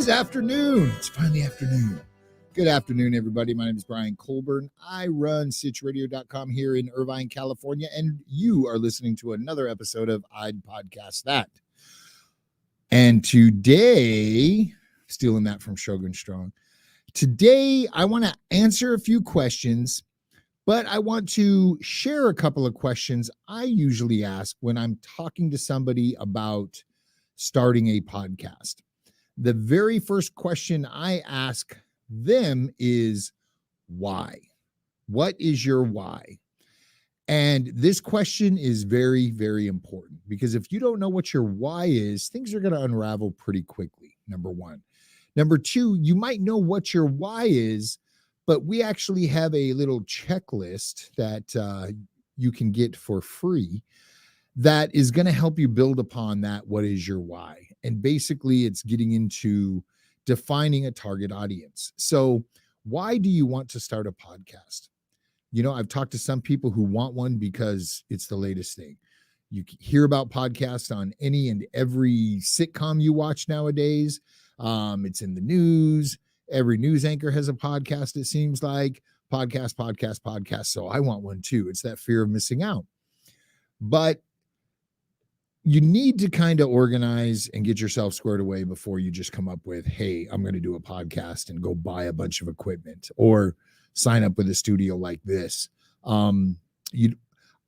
is afternoon. It's finally afternoon. Good afternoon, everybody. My name is Brian Colburn. I run SitchRadio.com here in Irvine, California, and you are listening to another episode of I'd Podcast That. And today, stealing that from Shogun Strong, today I want to answer a few questions, but I want to share a couple of questions I usually ask when I'm talking to somebody about starting a podcast. The very first question I ask them is why? What is your why? And this question is very, very important because if you don't know what your why is, things are going to unravel pretty quickly, number one. Number two, you might know what your why is, but we actually have a little checklist that you can get for free that is going to help you build upon that. What is your why? And basically, it's getting into defining a target audience. So why do you want to start a podcast? You know, I've talked to some people who want one because it's the latest thing. You hear about podcasts on any and every sitcom you watch nowadays. It's in the news. Every news anchor has a podcast, it seems like. Podcast. So I want one too. It's that fear of missing out. But you need to kind of organize and get yourself squared away before you just come up with, hey, I'm going to do a podcast and go buy a bunch of equipment or sign up with a studio like this. I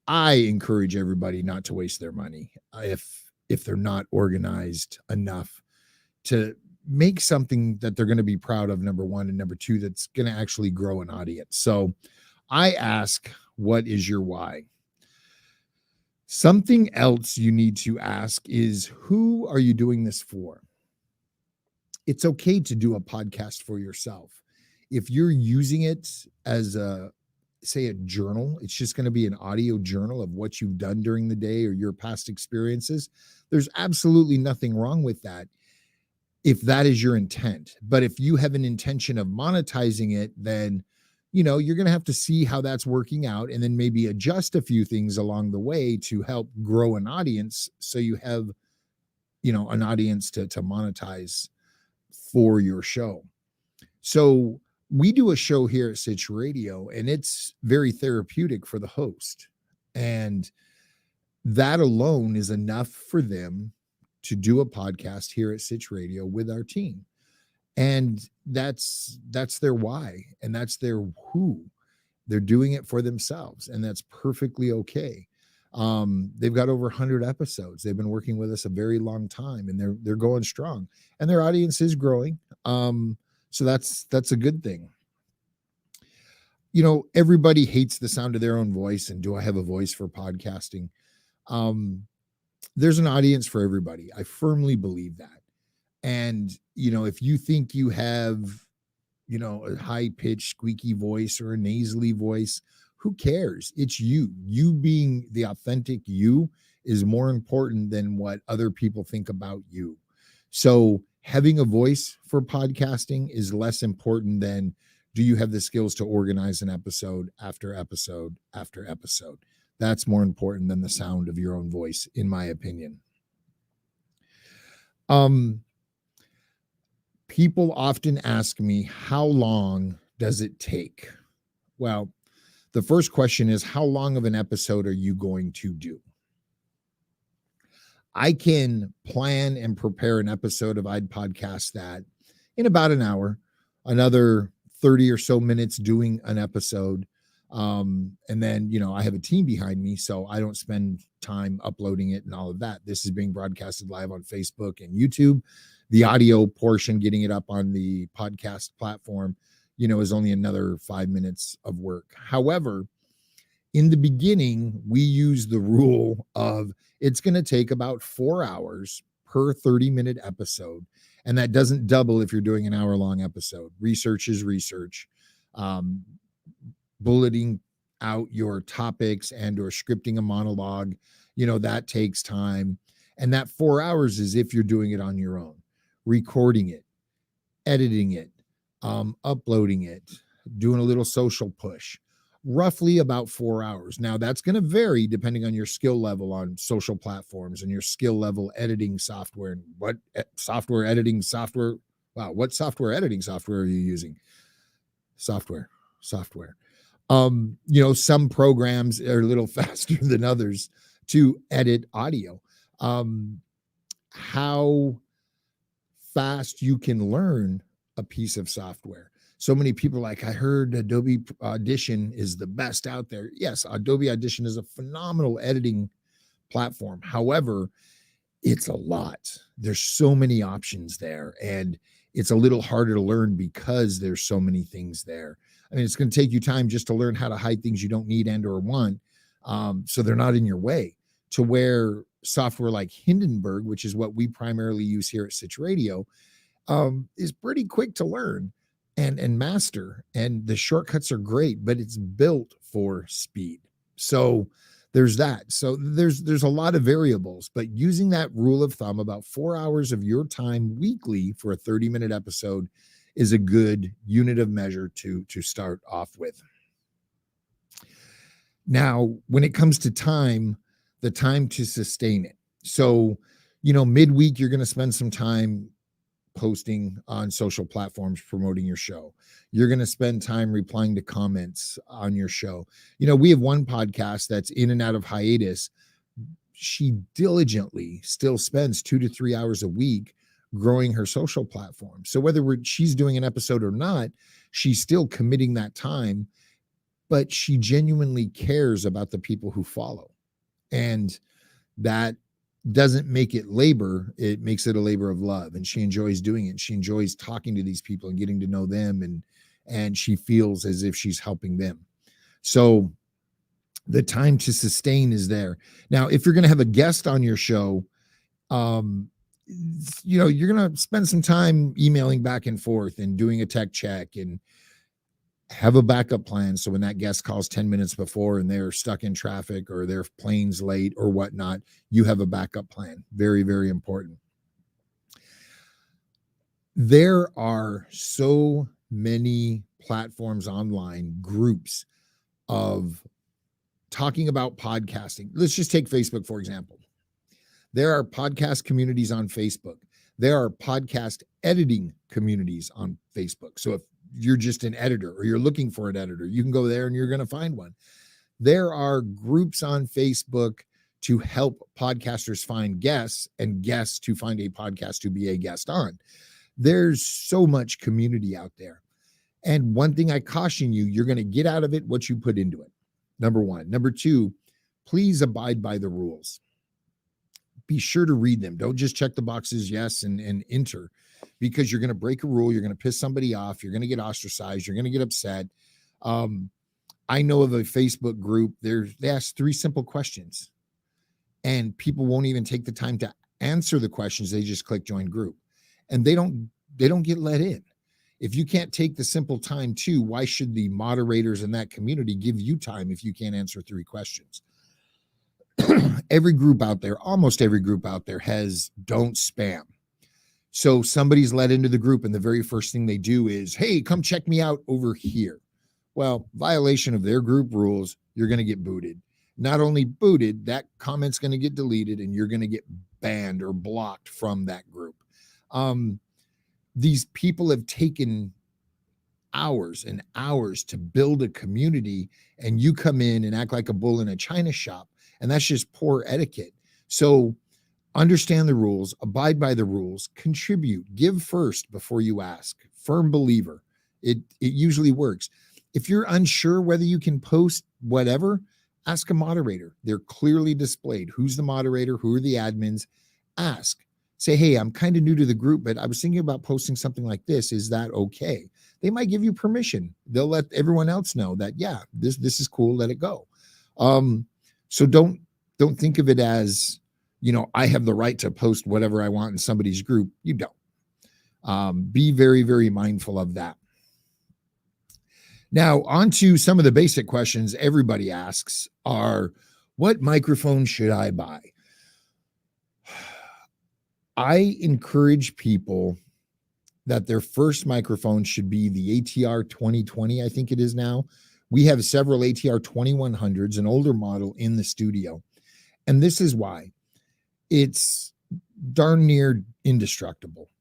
encourage everybody not to waste their money if they're not organized enough to make something that they're going to be proud of, number one, and number two, that's going to actually grow an audience. So I ask, what is your why? Something else you need to ask is, who are you doing this for? It's okay to do a podcast for yourself. If you're using it as a journal, it's just going to be an audio journal of what you've done during the day or your past experiences. There's absolutely nothing wrong with that if that is your intent. But if you have an intention of monetizing it, then you're going to have to see how that's working out and then maybe adjust a few things along the way to help grow an audience. So you have, an audience to monetize for your show. So we do a show here at Sitch Radio, and it's very therapeutic for the host. And that alone is enough for them to do a podcast here at Sitch Radio with our team. And that's their why, and that's their who. They're doing it for themselves, and that's perfectly okay. They've got over 100 episodes. They've been working with us a very long time, and they're going strong, and their audience is growing. So that's a good thing. Everybody hates the sound of their own voice, and do I have a voice for podcasting? There's an audience for everybody. I firmly believe that. And, if you think you have, a high-pitched, squeaky voice or a nasally voice, who cares? It's you. You being the authentic you is more important than what other people think about you. So having a voice for podcasting is less important than, do you have the skills to organize an episode after episode after episode? That's more important than the sound of your own voice, in my opinion. People often ask me, how long does it take? Well, the first question is, how long of an episode are you going to do? I can plan and prepare an episode of I'd Podcast That in about an hour, another 30 or so minutes doing an episode. And then, I have a team behind me, so I don't spend time uploading it and all of that. This is being broadcasted live on Facebook and YouTube. The audio portion, getting it up on the podcast platform, is only another 5 minutes of work. However, in the beginning, we use the rule of it's going to take about 4 hours per 30-minute episode. And that doesn't double if you're doing an hour-long episode. Research is research. Bulleting out your topics and or scripting a monologue, that takes time. And that 4 hours is if you're doing it on your own, recording it, editing it, uploading it, doing a little social push, roughly about 4 hours. Now that's going to vary depending on your skill level on social platforms and your skill level editing software and what software editing software Wow, what editing software are you using? Software. Some programs are a little faster than others to edit audio. How fast you can learn a piece of software. So many people are like, I heard Adobe Audition is the best out there. Yes, Adobe Audition is a phenomenal editing platform. However, it's a lot. There's so many options there, and it's a little harder to learn because there's so many things there. I mean, it's going to take you time just to learn how to hide things you don't need and or want, so they're not in your way. To where software like Hindenburg, which is what we primarily use here at Sitch Radio, is pretty quick to learn and master, and the shortcuts are great, but it's built for speed. So there's that. So there's a lot of variables, but using that rule of thumb, about 4 hours of your time weekly for a 30-minute episode is a good unit of measure to start off with. Now, when it comes to time, the time to sustain it. So, midweek, you're going to spend some time posting on social platforms, promoting your show. You're going to spend time replying to comments on your show. We have one podcast that's in and out of hiatus. She diligently still spends 2 to 3 hours a week growing her social platform. So whether she's doing an episode or not, she's still committing that time, but she genuinely cares about the people who follow. And that doesn't make it labor. It makes it a labor of love. And she enjoys doing it. She enjoys talking to these people and getting to know them. And she feels as if she's helping them. So the time to sustain is there. Now, if you're going to have a guest on your show, you're going to spend some time emailing back and forth and doing a tech check and have a backup plan. So when that guest calls 10 minutes before and they're stuck in traffic or their plane's late or whatnot, you have a backup plan. Very, very important. There are so many platforms online, groups of talking about podcasting. Let's just take Facebook, for example. There are podcast communities on Facebook. There are podcast editing communities on Facebook. So if you're just an editor or you're looking for an editor, you can go there and you're going to find one. There are groups on Facebook to help podcasters find guests and guests to find a podcast to be a guest on. There's so much community out there. And one thing I caution you, you're going to get out of it what you put into it. Number one. Number two, please abide by the rules. Be sure to read them. Don't just check the boxes, yes, and enter, because you're going to break a rule. You're going to piss somebody off. You're going to get ostracized. You're going to get upset. I know of a Facebook group. They ask 3 simple questions, and people won't even take the time to answer the questions. They just click join group, and they don't get let in. If you can't take the simple time too, why should the moderators in that community give you time if you can't answer 3 questions? Every group out there, almost every group out there has don't spam. So somebody's let into the group and the very first thing they do is, hey, come check me out over here. Well, violation of their group rules, you're going to get booted. Not only booted, that comment's going to get deleted and you're going to get banned or blocked from that group. These people have taken hours and hours to build a community, and you come in and act like a bull in a china shop. And that's just poor etiquette. So understand the rules, abide by the rules, contribute, give first before you ask. Firm believer. It usually works. If you're unsure whether you can post whatever, ask a moderator. They're clearly displayed. Who's the moderator? Who are the admins? Ask. Say, hey, I'm kind of new to the group, but I was thinking about posting something like this. Is that okay? They might give you permission. They'll let everyone else know that, yeah, this is cool. Let it go. So don't think of it as, I have the right to post whatever I want in somebody's group. You don't. Be very, very mindful of that. Now, on to some of the basic questions everybody asks are, what microphone should I buy? I encourage people that their first microphone should be the ATR 2020, I think it is now. We have several ATR 2100s, an older model, in the studio. And this is why. It's darn near indestructible.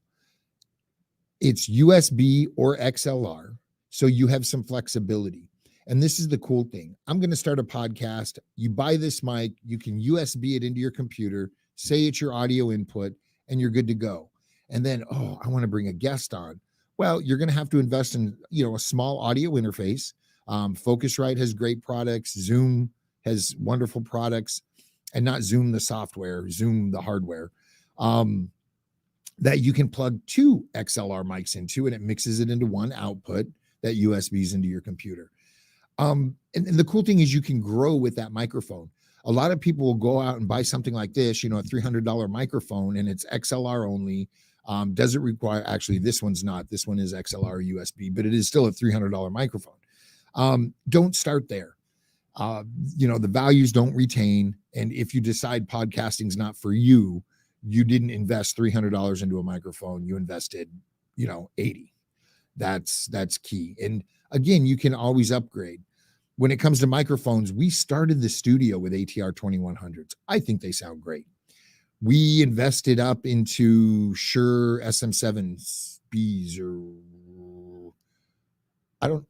It's USB or XLR, so you have some flexibility. And this is the cool thing. I'm going to start a podcast. You buy this mic, you can USB it into your computer, say it's your audio input, and you're good to go. And then, I want to bring a guest on. Well, you're going to have to invest in, a small audio interface. Focusrite has great products. Zoom has wonderful products, and not Zoom the software, Zoom the hardware, that you can plug two XLR mics into, and it mixes it into one output that USBs into your computer. And the cool thing is you can grow with that microphone. A lot of people will go out and buy something like this, a $300 microphone, and it's XLR only. Doesn't require, actually, this one's not. This one is XLR USB, but it is still a $300 microphone. Don't start there. The values don't retain. And if you decide podcasting's not for you, you didn't invest $300 into a microphone. You invested, $80. That's key. And again, you can always upgrade. When it comes to microphones, we started the studio with ATR 2100s. I think they sound great. We invested up into Shure SM7Bs, or I don't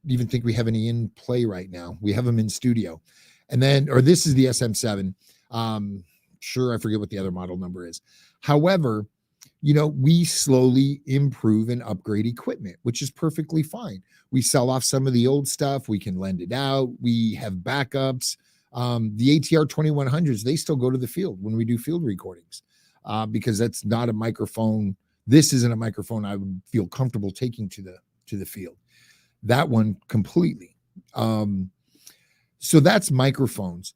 even think we have any in play right now. We have them in studio. And then, or this is the SM7. Sure, I forget what the other model number is. However, we slowly improve and upgrade equipment, which is perfectly fine. We sell off some of the old stuff. We can lend it out. We have backups. The ATR 2100s, they still go to the field when we do field recordings, because that's not a microphone. This isn't a microphone I would feel comfortable taking to the field. That one completely. So that's microphones.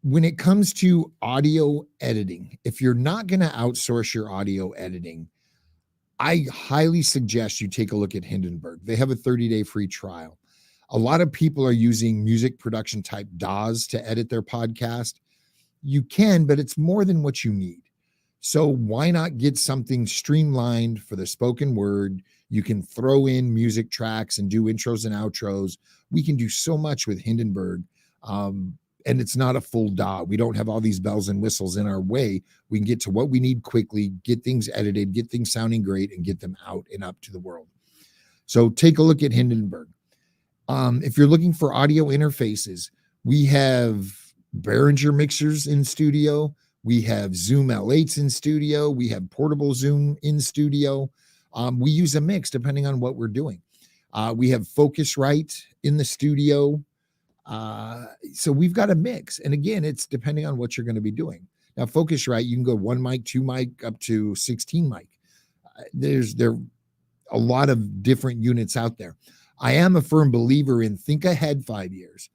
When it comes to audio editing, if you're not going to outsource your audio editing, I highly suggest you take a look at Hindenburg. They have a 30-day free trial. A lot of people are using music production type DAWs to edit their podcast. You can, but it's more than what you need. So why not get something streamlined for the spoken word? You can throw in music tracks and do intros and outros. We can do so much with Hindenburg. And it's not a full DAW. We don't have all these bells and whistles in our way. We can get to what we need quickly, get things edited, get things sounding great, and get them out and up to the world. So take a look at Hindenburg. If you're looking for audio interfaces, we have Behringer mixers in studio. We have Zoom L8s in studio. We have portable Zoom in studio. We use a mix depending on what we're doing. We have Focusrite in the studio. So we've got a mix. And again, it's depending on what you're going to be doing. Now, Focusrite, you can go 1 mic, 2 mic, up to 16 mic. There are a lot of different units out there. I am a firm believer in think ahead 5 years.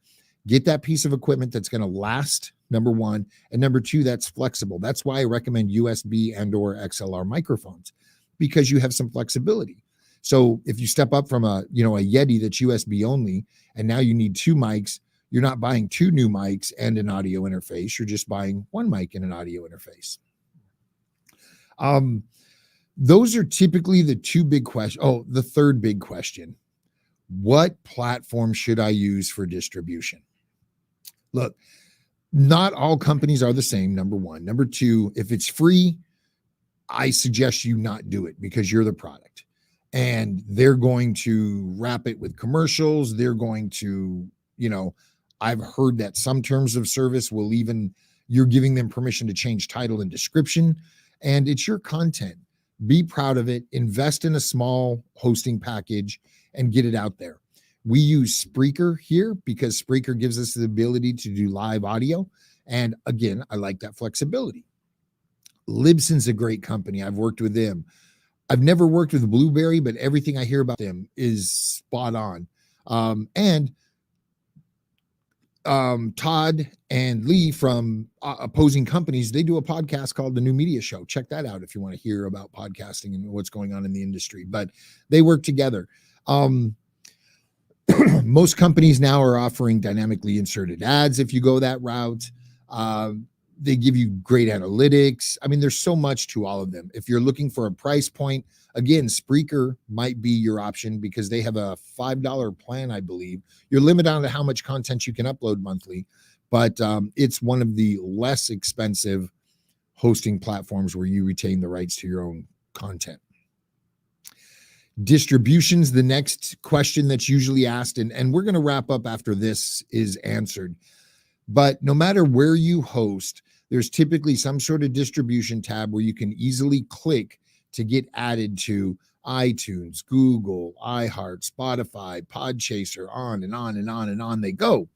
Get that piece of equipment that's going to last, number one. And number two, that's flexible. That's why I recommend USB and or XLR microphones, because you have some flexibility. So if you step up from a Yeti that's USB only, and now you need 2 mics, you're not buying 2 new mics and an audio interface. You're just buying 1 mic and an audio interface. Those are typically the 2 big questions. Oh, the third big question. What platform should I use for distribution? Look, not all companies are the same, number one. Number two, if it's free, I suggest you not do it because you're the product. And they're going to wrap it with commercials. They're going to, I've heard that some terms of service will you're giving them permission to change title and description. And it's your content. Be proud of it. Invest in a small hosting package and get it out there. We use Spreaker here because Spreaker gives us the ability to do live audio. And again, I like that flexibility. Libsyn's a great company. I've worked with them. I've never worked with Blueberry, but everything I hear about them is spot on. Todd and Lee from opposing companies, they do a podcast called The New Media Show. Check that out if you want to hear about podcasting and what's going on in the industry. But they work together. Most companies now are offering dynamically inserted ads if you go that route. They give you great analytics. I mean, there's so much to all of them. If you're looking for a price point, again, Spreaker might be your option because they have a $5 plan, I believe. You're limited on how much content you can upload monthly, but it's one of the less expensive hosting platforms where you retain the rights to your own content. Distributions, the next question that's usually asked, and we're going to wrap up after this is answered. But no matter where you host, there's typically some sort of distribution tab where you can easily click to get added to iTunes, Google, iHeart, Spotify, Podchaser, on and on and on and on they go.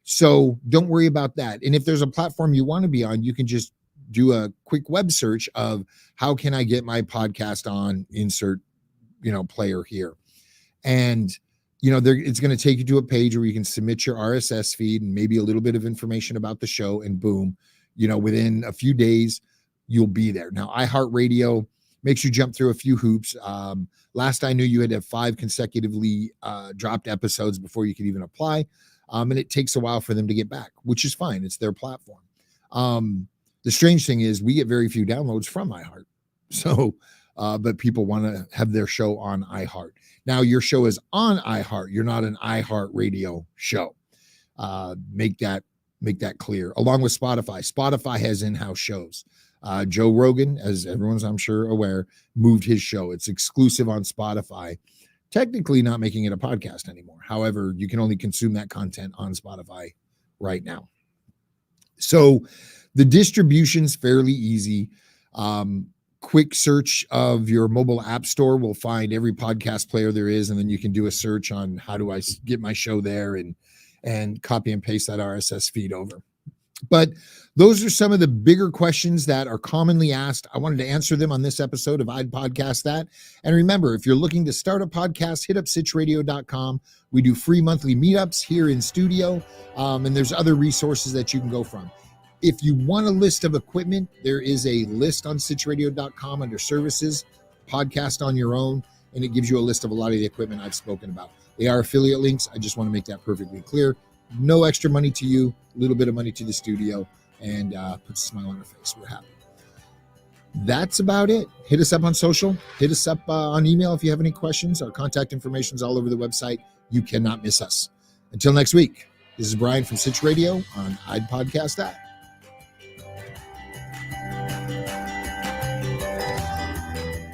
So don't worry about that. And if there's a platform you want to be on, you can just do a quick web search of how can I get my podcast on, insert player here. And, it's going to take you to a page where you can submit your RSS feed and maybe a little bit of information about the show, and boom, within a few days, you'll be there. Now, iHeartRadio makes you jump through a few hoops. Last I knew, you had to have 5 consecutively dropped episodes before you could even apply. And it takes a while for them to get back, which is fine. It's their platform. The strange thing is we get very few downloads from iHeart. So, but people want to have their show on iHeart. Now, your show is on iHeart. You're not an iHeart Radio show. Make that clear. Along with Spotify. Spotify has in-house shows. Joe Rogan, as everyone's, I'm sure, aware, moved his show. It's exclusive on Spotify. Technically not making it a podcast anymore. However, you can only consume that content on Spotify right now. So the distribution's fairly easy. Quick search of your mobile app store will find every podcast player there is, and then you can do a search on how do I get my show there and copy and paste that RSS feed over. But those are some of the bigger questions that are commonly asked. I wanted to answer them on this episode of I'd Podcast That. And remember, if you're looking to start a podcast, hit up sitchradio.com. We do free monthly meetups here in studio, and there's other resources that you can go from. If you want a list of equipment, there is a list on sitchradio.com under services, podcast on your own, and it gives you a list of a lot of the equipment I've spoken about. They are affiliate links. I just want to make that perfectly clear. No extra money to you, a little bit of money to the studio, and puts a smile on our face. We're happy. That's about it. Hit us up on social. Hit us up on email if you have any questions. Our contact information is all over the website. You cannot miss us. Until next week, this is Brian from Sitch Radio on I'd Podcast That.